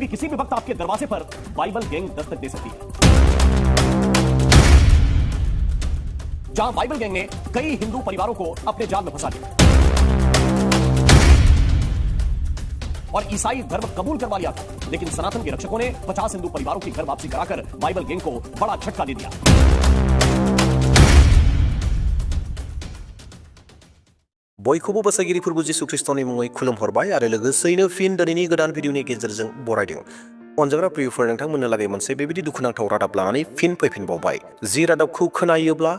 क्योंकि किसी भी वक्त आपके दरवाजे पर बाइबल गैंग दस्तक दे सकती है। जहां बाइबल गैंग ने कई हिंदू परिवारों को अपने जाल में फंसा दिया और ईसाई धर्म कबूल करवा लिया था, लेकिन सनातन के रक्षकों ने 50 हिंदू परिवारों की घर वापसी कराकर बाइबल गैंग को बड़ा झटका दे दिया। बयखौबो बोसोरगिरिफोरबो जिसु ख्रिस्टनि मुङै खुलुमहरबाय आरो लोगोसेयैनो फिन दिनैनि गोदान भिडिअनि गेजेरजों बरायदों। अनजाग्रा प्रियफोर, नोंथांमोननो लागै मोनसे बेबायदि दुखुनांथाव रादाब लानानै फिन फैफिनबावबाय। जि रादाबखौ खोनायोब्ला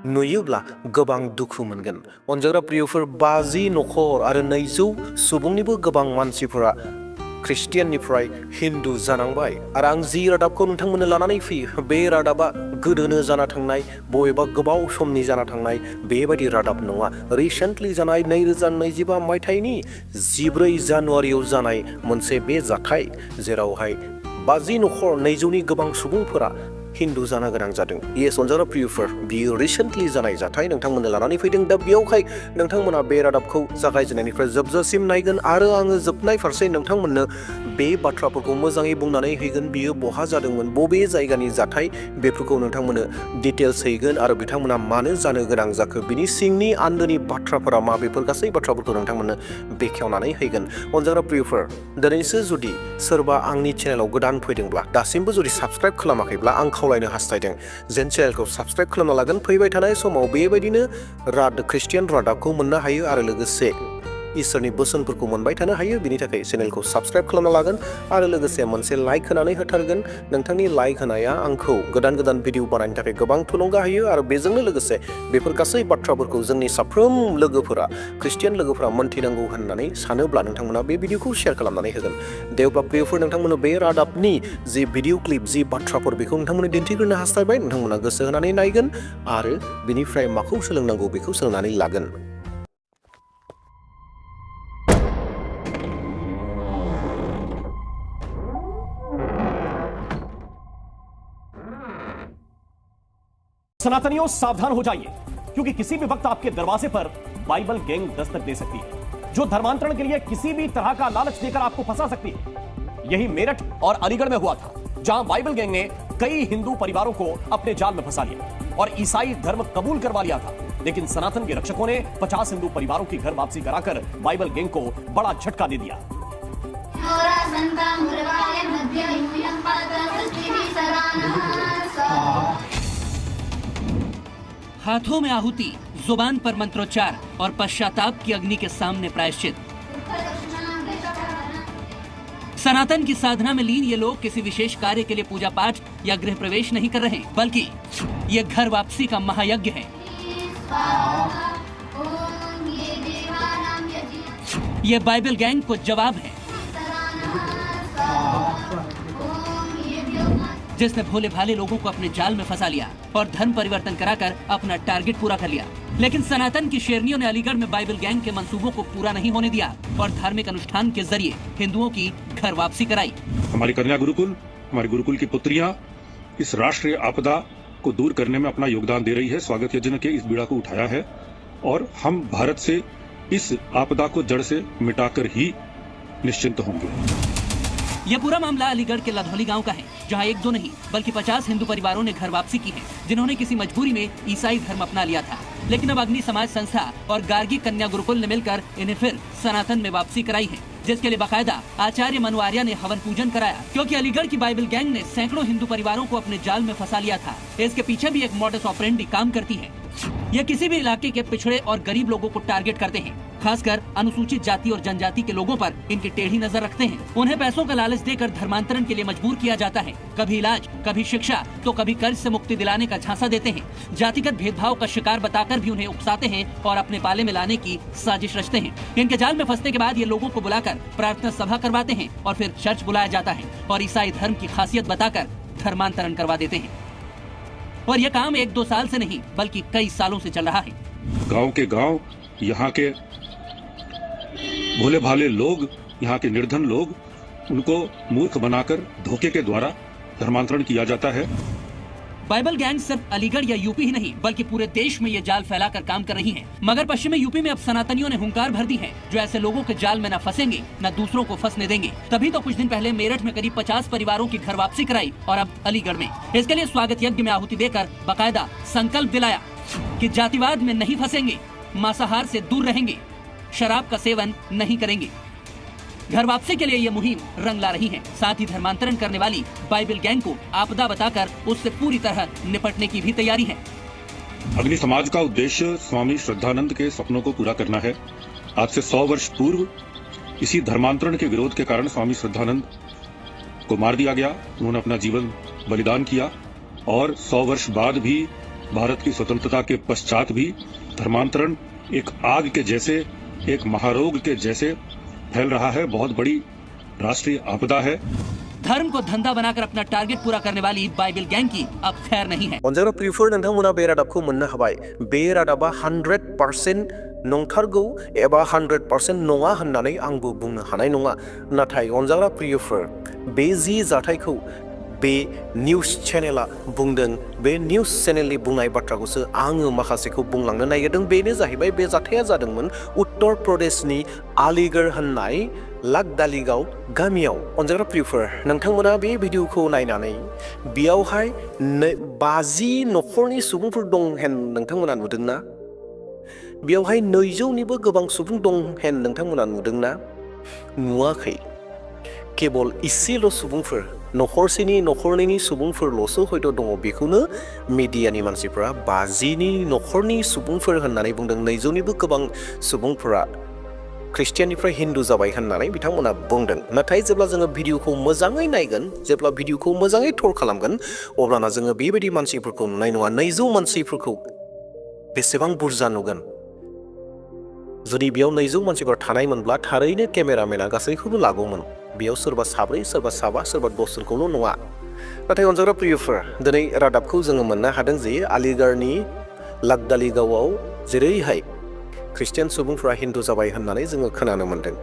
नुयोब्ला गोबां दुखु मोनगोन। अनजाग्रा प्रियफोर, 50 नखर आरो 200 सुबुंनिबो गोबां मानसिफोरा ख्रिस्टियाननिफ्राय हिन्दु जानांबाय आरो आं जि रादाबखौ नोंथांमोननो लानानै फैयो, बे रादाबा गोदोनो जाना थांनाय, बबेबा गोबाव समनि जाना थांनाय बेबायदि रादाब नङा। रिसेन्टलि जानाय 2025 मायथाइनि 14 जानुवारियाव जानाय मोनसे बे जाथाय, जेरावहाय 50 नखर 200नि गोबां सुबुंफोरा हिन्दु जानो गोनां जादों। येस अनजाग्रा प्रियफोर, बियो रिसेन्टलि जानाय जाथाय नोंथांमोननो लानानै फैदों। दा बेयावहाय नोंथांमोना बे रादाबखौ जागायजेननायनिफ्राय जोबजासिम नायगोन आरो आङो जोबनाय फारसे नोंथांमोननो बे बाथ्राफोरखौ मोजाङै बुंनानै होगोन। बियो बहा जादोंमोन, बबे जायगानि जाथाय, बेफोरखौ नोंथांमोननो डिटेल्स हैगोन आरो बिथांमोना मानो जानो गोनां जाखो, बिनि सिंनि आन्दोनि बाथ्राफोरा मा, बेफोर गासै बाथ्राफोरखौ नोंथांमोननो बेखेवनानै होगोन। अनजाग्रा प्रियफोर, दिनैसो जुदि सोरबा आंनि चेनेलाव गोदान फैदोंब्ला, दासिमबो जुदि साबस्क्राइब खालामाखैब्ला आं खावलायनो हास्थायदों जेन चेनेलखौ साबस्क्राइब खालामना लागोन। फैबाय थानाय समाव बेबायदिनो ख्रिस्टियान रादाबखौ मोननो हायो आरो लोगोसे इसोरनि बोसोनफोरखौ मोनबाय थानो हायो। बिनि थाखाय चेनेलखौ साबस्क्राइब खालामना लागोन आरो लोगोसे मोनसे लाइक होनानै होथारगोन। नोंथांनि लाइक होनाया आंखौ गोदान गोदान भिडिअ बानायनो थाखाय गोबां थुलुंगा होयो आरो बेजोंनो लोगोसे बेफोर गासै बाथ्राफोरखौ जोंनि साफ्रोम लोगोफोरा, ख्रिस्टियान लोगोफोरा मोन्थिनांगौ होननानै सानोब्ला नोंथांमोना बे भिडिअखौ शेयार खालामनानै होगोन। दे अब्ला प्रियफोर, नोंथांमोननो बे रादाबनि जि भिडिअ क्लिप, जि बाथ्राफोर, बेखौ नोंथांमोननो दिन्थिग्रोनो हास्थायबाय। नोंथांमोना गोसो होनानै नायगोन आरो बिनिफ्राय माखौ सोलोंनांगौ बेखौ सोलोंनानै लागोन। सनातनियों, सावधान हो जाइए, क्योंकि किसी भी वक्त आपके दरवाजे पर बाइबल गैंग दस्तक दे सकती है, जो धर्मांतरण के लिए किसी भी तरह का लालच देकर आपको फंसा सकती है। यही मेरठ और अलीगढ़ में हुआ था, जहां बाइबल गैंग ने कई हिंदू परिवारों को अपने जाल में फंसा लिया और ईसाई धर्म कबूल करवा लिया था, लेकिन सनातन के रक्षकों ने 50 हिंदू परिवारों की घर वापसी कराकर बाइबल गैंग को बड़ा झटका दे दिया। हाथों में आहुति, जुबान पर मंत्रोच्चार और पश्चाताप की अग्नि के सामने प्रायश्चित। सनातन की साधना में लीन ये लोग किसी विशेष कार्य के लिए पूजा पाठ या गृह प्रवेश नहीं कर रहे, बल्कि ये घर वापसी का महायज्ञ है। ये बाइबल गैंग को जवाब है, जिसने भोले भाले लोगों को अपने जाल में फंसा लिया और धर्म परिवर्तन कराकर अपना टारगेट पूरा कर लिया। लेकिन सनातन की शेरनियों ने अलीगढ़ में बाइबल गैंग के मंसूबों को पूरा नहीं होने दिया और धार्मिक अनुष्ठान के जरिए हिंदुओं की घर वापसी कराई। हमारी कन्या गुरुकुल, हमारी गुरुकुल की पुत्रियां इस राष्ट्रीय आपदा को दूर करने में अपना योगदान दे रही है। स्वागत यज्ञ के इस बीड़ा को उठाया है और हम भारत से इस आपदा को जड़ से मिटाकर ही निश्चिंत होंगे। यह पूरा मामला अलीगढ़ के लधौली गांव का है, जहां एक दो नहीं बल्कि 50 हिंदू परिवारों ने घर वापसी की है, जिन्होंने किसी मजबूरी में ईसाई धर्म अपना लिया था। लेकिन अब अग्नि समाज संस्था और गार्गी कन्या गुरुकुल ने मिलकर इन्हें फिर सनातन में वापसी कराई है, जिसके लिए बाकायदा आचार्य मनु आर्या ने हवन पूजन कराया, क्योंकि अलीगढ़ की बाइबल गैंग ने सैकड़ों हिंदू परिवारों को अपने जाल में फंसा लिया था। इसके पीछे भी एक मॉडस ऑपरेंडी काम करती है। यह किसी भी इलाके के पिछड़े और गरीब लोगों को टारगेट करते हैं, खासकर अनुसूचित जाति और जनजाति के लोगों पर इनकी टेढ़ी नजर रखते हैं। उन्हें पैसों का लालच देकर धर्मांतरण के लिए मजबूर किया जाता है। कभी इलाज, कभी शिक्षा, तो कभी कर्ज से मुक्ति दिलाने का झांसा देते हैं। जातिगत भेदभाव का शिकार बताकर भी उन्हें उकसाते हैं और अपने पाले में लाने की साजिश रचते हैं। इनके जाल में फंसने के बाद ये लोगों को बुलाकर प्रार्थना सभा करवाते हैं और फिर चर्च बुलाया जाता है और ईसाई धर्म की खासियत बताकर धर्मांतरण करवा देते हैं। और यह काम 1-2 साल से नहीं बल्कि कई सालों से चल रहा है। गांव के गांव यहाँ के भोले भाले लोग, यहाँ के निर्धन लोग, उनको मूर्ख बनाकर धोखे के द्वारा धर्मांतरण किया जाता है। बाइबल गैंग सिर्फ अलीगढ़ या यूपी ही नहीं बल्कि पूरे देश में ये जाल फैलाकर काम कर रही हैं। मगर पश्चिमी यूपी में अब सनातनियों ने हुंकार भर दी है, जो ऐसे लोगों के जाल में न फंसेंगे न दूसरों को फंसने देंगे। तभी तो कुछ दिन पहले मेरठ में करीब 50 परिवारों की घर वापसी कराई और अब अलीगढ़ में। इसके लिए स्वागत यज्ञ में आहुति देकर बाकायदा संकल्प दिलाया कि जातिवाद में नहीं फंसेंगे, मांसाहार से दूर रहेंगे, शराब का सेवन नहीं करेंगे। घर वापसी के लिए ये मुहिम रंग ला रही है। साथ ही धर्मांतरण करने वाली बाइबल गैंग को आपदा बताकर उससे पूरी तरह निपटने की भी तैयारी है। अग्नि समाज का उद्देश्य स्वामी श्रद्धानंद के सपनों को पूरा करना है। आज से 100 वर्ष पूर्व इसी धर्मांतरण के विरोध के कारण स्वामी श्रद्धानंद को मार दिया गया। उन्होंने अपना जीवन बलिदान किया और 100 वर्ष बाद भी भारत की स्वतंत्रता के पश्चात भी धर्मांतरण एक आग के जैसे, एक महारोग के जैसे फैल रहा है। बहुत बड़ी राष्ट्रीय आपदा है। धर्म को धंधा बनाकर अपना टारगेट पूरा करने वाली बाइबल गैंग की अब खैर नहीं है। अनजाग्रा प्रियफोर नोंथांमोना बे रादाबखौ मोननो हाबाय। बे रादाबा 100% नंथारगौ एबा 100% नङा होननानै आंबो बुंनो हानाय नङा। नाथाय अनजाग्रा प्रियफोर, बे जि जाथायखौ बे निउज चेनेला बुंदों, बे निउज चेनेलनि बुंनाय बाथ्राखौसो आङो माखासेखौ बुंलांनो नागिरदों। बेनो जाहैबाय बे जाथाया जादोंमोन उत्तर प्रदेशनि आलिगढ़ होननाय लागदालिगाव गामियाव। अनजाग्रा प्रियफोर, नोंथांमोना बे भिडिअखौ नायनानै बेयावहाय 50 नखरनि सुबुंफोर दं होन नोंथांमोना नुदोंना? बेयावहाय 200निबो गोबां सुबुं दं होन नोंथांमोना नुदोंना? नुवाखै। केवल इसेल' सुबुंफोर, नखरसेनि नखरनैनि सुबुंफोरल'सो हयथ' दङ। बेखौनो मिडियानि मानसिफोरा 50नि नखरनि सुबुंफोर होननानै बुंदों। 200निबो गोबां सुबुंफोरा ख्रिस्टियाननिफ्राय हिन्दु जाबाय होननानै बिथांमोना बुंदों। नाथाय जेब्ला जोङो भिडिअखौ मोजाङै नायगोन, जेब्ला भिडिअखौ मोजाङै थर खालामगोन, अब्लाना जोङो बेबायदि मानसिफोरखौ नुनाय नङा। 200 मानसिफोरखौ बेसेबां बुरजा नुगोन? जुदि बेयाव 200 मानसिफोर थानायमोनब्ला थारैनो केमेरामेना गासैखौबो लागौमोन। बेयाव सोरबा 7, सोरबा 7, सोरबा 10 जनखौल' नङा। नाथाय अनजाग्रा प्रियफोर, दिनै रादाबखौ जोङो मोननो हादों जे आलिगढ़नि लागदालिगावआव जेरैहाय ख्रिस्टियान सुबुंफोरा हिन्दु जाबाय होननानै जोङो खोनानो मोन्दों।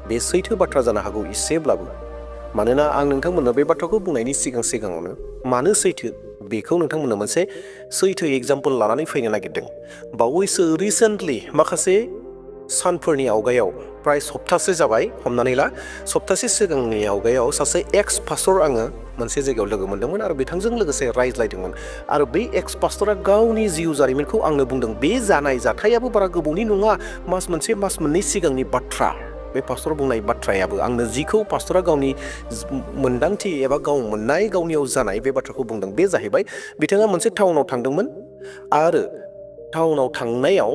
बे सैथो बाथ्रा जानो हागौ एसेब्लाबो। मानोना आं नोंथांमोननो बे बाथ्राखौ बुंनायनि सिगाङावनो मानो सैथो बेखौ नोंथांमोननो मोनसे सैथो एग्जाम्पल लानानै फैनो नागिरदों। बावैसो रिसेन्टलि माखासे सानफोरनि आवगायाव, प्राय सप्तासे जाबाय, हमनानै ला सप्तासे सिगांनि आवगायाव सासे एक्स पास्टर आङो मोनसे जायगायाव लोगो मोन्दोंमोन आरो बिथांजों लोगोसे रायज्लायदोंमोन। आरो बे एक्स पास्टरा गावनि जिउ जारिमिनखौ आंनो बुंदों। बे जानाय जाथायाबो बारा गोबावनि नङा, मास मोनसे मास मोननै सिगांनि बाथ्रा। बे पास्टर बुंनाय बाथ्रायाबो आंनो जिखौ पास्टरा गावनि मोन्दांथि एबा गाव मोननाय गावनियाव जानाय बे बाथ्राखौ बुंदों। बे जाहैबाय बिथाङा मोनसे टाउनाव थांदोंमोन आरो टाउनाव थांनायाव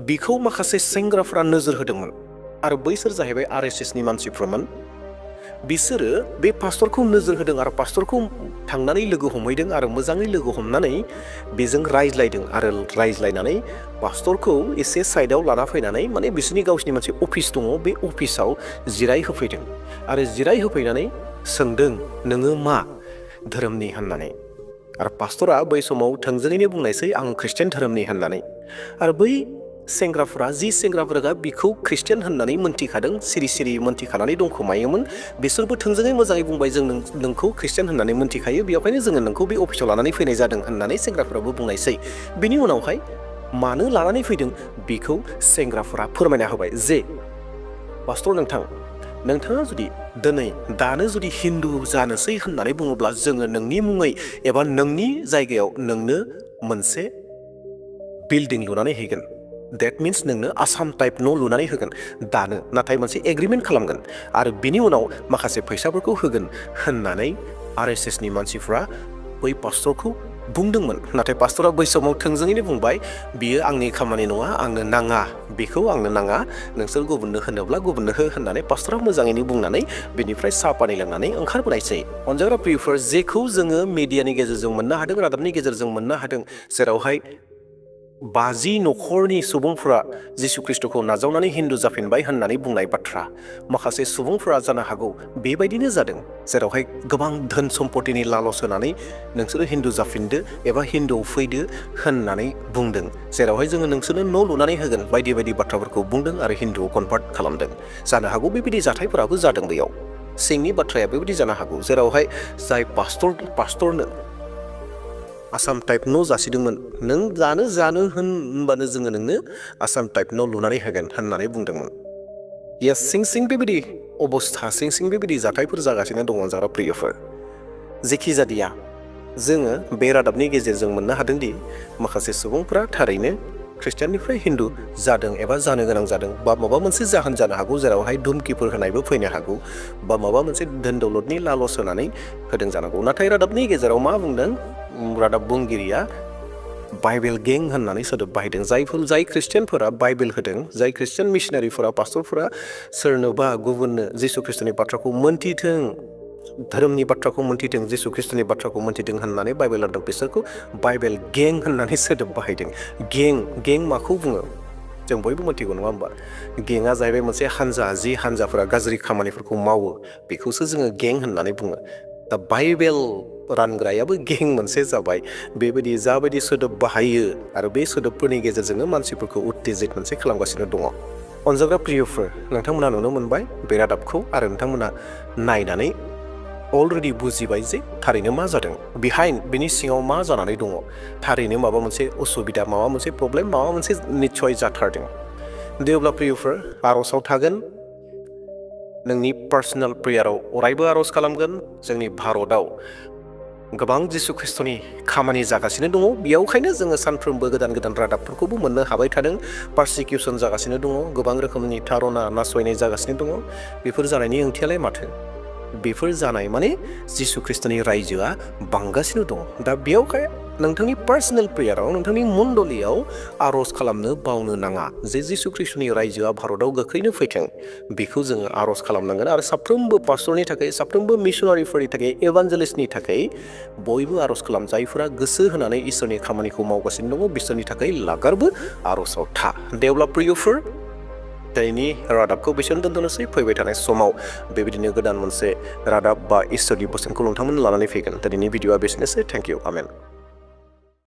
बिखौ माखासे सेंग्राफोरा नोजोर होदोंमोन आरो बैसोर जाहैबाय RSSनि मानसिफोरमोन। बिसोरो बे पास्टरखौ नोजोर होदों आरो पास्टरखौ थांनानै लोगो हमहैदों आरो मोजाङै लोगो हमनानै बेजों रायज्लायदों आरो रायज्लायनानै पास्टरखौ एसे साइडआव लाना फैनानै माने बिसोरनि गावसिनि मोनसे अफिस दङ, बे अफिसाव जिराय होफैदों आरो जिराय होफैनानै सोंदों नोङो मा धोरोमनि होननानै। आरो पास्टरा बै समाव थोंजोङैनो बुंनायसै आं ख्रिस्टियान धोरोमनि होननानै। आरो बै सेंग्राफोरा, जि सेंग्राफोरा बिखौ ख्रिस्टियान होननानै मोन्थिखादों, सिरि सिरि मोन्थिखानानै दंखोमायोमोन, बिसोरबो थोंजोङै मोजाङै बुंबाय जों नोंखौ ख्रिस्टियान होननानै मोन्थिखायो, बेखायनो जोङो नोंखौ बे अफिसाव लानानै फैनाय जादों होननानै सेंग्राफोराबो बुंनायसै। बिनि उनावहाय मानो लानानै फैदों बेखौ सेंग्राफोरा फोरमायना होबाय जे पास्टर नोंथाङा जुदि दानो जुदि हिन्दु जानोसै होननानै बुङोब्ला जोङो नोंनि मुङै एबा नोंनि जायगायाव नोंनो मोनसे बिल्डिं लुनानै हैगोन। That means नोंनो आसाम टाइप न' लुनानै होगोन दानो, नाथाय मोनसे एग्रिमेन्ट खालामगोन आरो बिनि उनाव माखासे फैसाफोरखौ होगोन होननानै RSSनि मानसिफ्रा बै पास्टरखौ बुंदोंमोन। नाथाय पास्टरा बै समाव थोंजोङैनो बुंबाय बियो आंनि खामानि नङा, आंनो नाङा, बेखौ आंनो नाङा, नोंसोर गुबुननो होनोब्ला गुबुननो हो होननानै पास्टरा मोजाङैनो बुंनानै बेनिफ्राय साहा पानि लोंनानै ओंखारबोनायसै। अनजाग्रा प्रियफोर, जेखौ जोङो मिडियानि गेजेरजों मोननो हादों, रादाबनि गेजेरजों मोननो हादों, जेरावहाय 50 नखरनि सुबुंफोरा जिसु ख्रिस्ट'खौ नाजावनानै हिन्दु जाफिनबाय होननानै बुंनाय बाथ्रा। माखासे सुबुंफोरा जानो हागौ बेबायदिनो जादों, जेरावहाय गोबां धोन सम्पतिनि लालस होनानै नोंसोरो हिन्दु जाफिनदो एबा हिन्दुआव फैदो होननानै बुंदों, जेरावहाय जोङो नोंसोरनो न' लुनानै होगोन बायदि बायदि बाथ्राफोरखौ बुंदों आरो हिन्दुआव कनभार्ट खालामदों। जानो हागौ बेबायदि जाथायफोराबो जादों बेयाव। सिंनि बाथ्राया बेबायदि जानो हागौ, जेरावहाय जाय पास्टरनो आसाम टाइप न' जासिदोंमोन नों जानो होनबानो जोङो नोंनो आसाम टाइप न' लुनानै होगोन होननानै बुंदोंमोन सिं बेबायदि अबस्था सिं बेबायदि जाथायफोर जागासिनो दङ जाग्रा प्रियफोर जेखि जादिया जोङो बे रादाबनि गेजेरजों मोननो हादोंदि माखासे सुबुंफोरा थारैनो ख्रिस्टियाननिफ्राय हिन्दु जादों एबा जानो गोनां जादों बा माबा मोनसे जाहोन जानो हागौ जेरावहाय धुमकिफोर होनायबो फैनो हागौ बा माबा मोनसे धोन दौलतनि लालस होनानै होदों जानांगौ नाथाय रादाबनि गेजेराव मा बुंदों रादाब बुंगिरिया बाइबेल गें होननानै सोदोब बाहायदों जाय ख्रिस्टियानफोरा बाइबेल होदों जाय ख्रिस्टियान मिशनारिफोरा पास्टरफोरा सोरनोबा गुबुननो जिसु ख्रिस्टनि बाथ्राखौ मोन्थिथों धोरोमनि बाथ्राखौ मोन्थिथों जिसु ख्रिस्टनि बाथ्राखौ मोन्थिथों होननानै बाइबेल होदों बिसोरखौ बाइबेल गें होननानै सोदोब बाहायदों गें माखौ बुङो जों बयबो मोन्थिगौ नङा होमबा गेंआ जाहैबाय मोनसे हानजा जि हानजाफोरा गाज्रि खामानिफोरखौ मावो बेखौसो जोङो गें होननानै बुङो दा बाइबेल रानग्रायाबो गें मोनसे जाबाय बेबायदि जाबायदि सोदोब बाहायो आरो बे सोदोबफोरनि गेजेरजोंनो मानसिफोरखौ उत्तेजित मोनसे खालामगासिनो दङ अनजाग्रा प्रियफोर नोंथांमोना नुनो मोनबाय बे रादाबखौ आरो नोंथांमोना नायनानै अलरेडि बुजिबाय जे थारैनो मा जादों बिनि सिङाव मा जानानै दङ थारैनो माबा मोनसे उसुबिदा माबा मोनसे प्रब्लेम माबा मोनसे निस्सय जाथारदों दे अब्ला प्रियफोर आर'जआव थागोन नोंनि पार्सनेल प्रेयाराव अरायबो आर'ज खालामगोन जोंनि भारतआव गोबां जिसु ख्रिस्टनि खामानि जागासिनो दङ बेयावखायनो जोङो सानफ्रोमबो गोदान रादाबफोरखौबो मोननो हाबाय थादों पारसिकिउसन जागासिनो दङ गोबां रोखोमनि थारना नासयनाय जागासिनो दङ बेफोर जानायनि ओंथियालाय माथो बेफोर जानाय माने जिसु ख्रिस्टनि रायजोआ बांगासिनो दं दा बेयावखाय नोंथांनि पार्सनेल प्रेयाराव नोंथांनि मण्डलियाव आर'ज खालामनो बावनो नाङा जे जिसु ख्रिस्टनि रायजोआ भारतआव गोख्रैनो फैथों बेखौ जोङो आर'ज खालामनांगोन आरो साफ्रोमबो पास्टरनि थाखाय साफ्रोमबो मिशनारिफोरनि थाखाय एभान्जेलिस्टनि थाखाय बयबो आर'ज खालाम जायफोरा गोसो होनानै इसोरनि खामानिखौ मावगासिनो दङ बिसोरनि थाखाय लागारबो आर'जआव था दे अब्ला प्रियफोर दिनैनि रादाबखौ बेसेयावनो दोनथ'नोसै फैबाय थानाय समाव बेबायदिनो गोदान मोनसे रादाब बा इसोरनि बोसोनखौ नोंथांमोन लानानै फैगोन दिनैनि भिडिअआ बेसेनोसै थेंक इउ आमेन